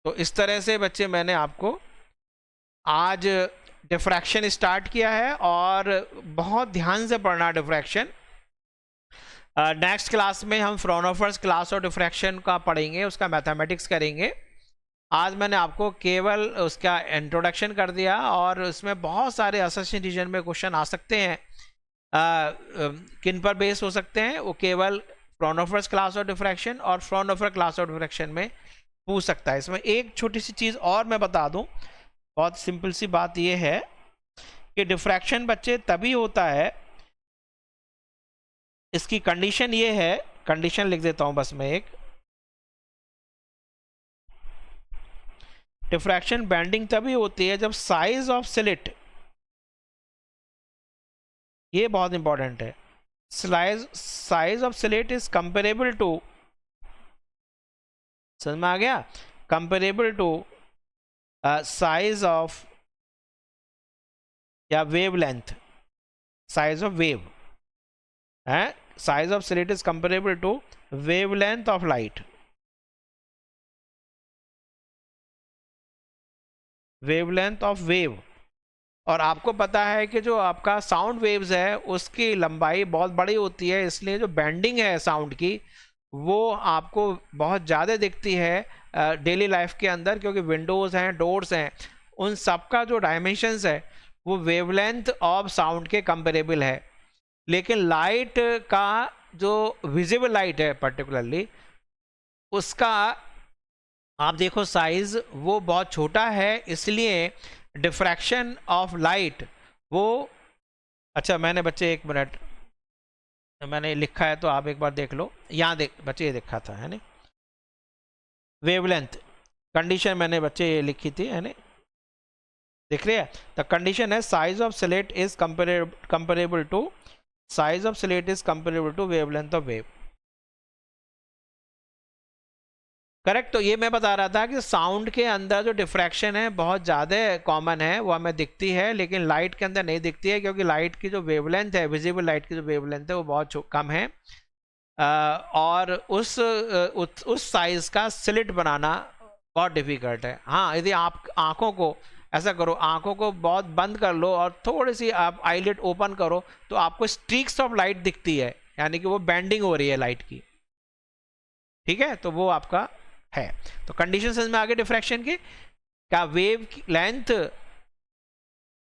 तो इस तरह से बच्चे मैंने आपको आज डिफ्रैक्शन स्टार्ट किया है और बहुत ध्यान से पढ़ना डिफ्रैक्शन। नेक्स्ट क्लास में हम फ्राउनहोफर्स क्लास और डिफ्रैक्शन का पढ़ेंगे, उसका मैथमेटिक्स करेंगे। आज मैंने आपको केवल उसका इंट्रोडक्शन कर दिया और उसमें बहुत सारे असेसिंग रीजन में क्वेश्चन आ सकते हैं। किन पर बेस हो सकते हैं? वो केवल फ्राउनहोफर्स क्लास और डिफ्रैक्शन और फ्राउनहोफर क्लास और डिफ्रैक्शन में पूछ सकता है। इसमें एक छोटी सी चीज़ और मैं बता दूं, बहुत सिंपल सी बात यह है कि डिफ्रैक्शन बच्चे तभी होता है, इसकी कंडीशन ये है, कंडीशन लिख देता हूं बस मैं एक, डिफ्रैक्शन बेंडिंग तभी होती है जब साइज ऑफ स्लिट, ये बहुत इंपॉर्टेंट है, size of slit is comparable to, समझ में आ गया, कंपेरेबल टू साइज ऑफ या wave length, size of wave है, size of slit is comparable to wave length of light, wavelength of wave. और आपको पता है कि जो आपका साउंड वेव्स है उसकी लंबाई बहुत बड़ी होती है, इसलिए जो बेंडिंग है साउंड की वो आपको बहुत ज़्यादा दिखती है डेली लाइफ के अंदर, क्योंकि विंडोज़ हैं, डोर्स हैं, उन सब का जो डायमेंशंस है वो वेवलेंथ ऑफ साउंड के कंपेरेबल है। लेकिन लाइट का जो विजिबल लाइट है पर्टिकुलरली, उसका आप देखो साइज वो बहुत छोटा है, इसलिए डिफ्रैक्शन ऑफ लाइट वो, अच्छा मैंने बच्चे एक मिनट मैंने लिखा है तो आप एक बार देख लो, यहाँ देख बच्चे ये लिखा था है ना, वेवलेंथ कंडीशन मैंने बच्चे ये लिखी थी है ना, दिख रही है? द कंडीशन है size of slit is comparable to, size of slit is comparable to wavelength of wave, correct. तो ये मैं बता रहा था कि साउंड के अंदर जो डिफ्रैक्शन है बहुत ज़्यादा कॉमन है, वो हमें दिखती है, लेकिन लाइट के अंदर नहीं दिखती है, क्योंकि लाइट की जो वेवलेंथ है, विजिबल लाइट की जो वेवलेंथ है वो बहुत कम है। और उस साइज का स्लिट बनाना बहुत डिफिकल्ट है। हाँ, यदि आप आँखों को ऐसा करो, आँखों को बहुत बंद कर लो और थोड़ी सी आप आईलिड ओपन करो तो आपको स्ट्रीक्स ऑफ लाइट दिखती है, यानी कि वो बेंडिंग हो रही है लाइट की, ठीक है? तो वो आपका है। तो कंडीशन समझ में आगे डिफ्रैक्शन की, क्या वेव लेंथ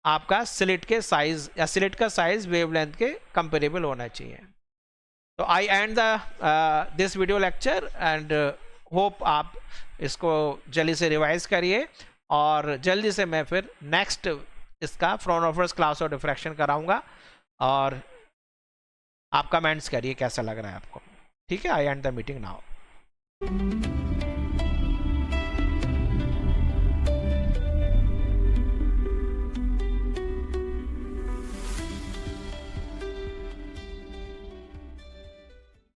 आपका स्लिट के साइज या स्लिट का साइज वेव लेंथ के कंपेरेबल होना चाहिए। तो I end the this video lecture and hope आप इसको जल्दी से रिवाइज करिए और जल्दी से मैं फिर नेक्स्ट इसका फ्राउनहोफर्स क्लास और डिफ्रैक्शन कराऊंगा और आप कमेंट्स करिए कैसा लग रहा है आपको, ठीक है? आई एंड द मीटिंग नाउ।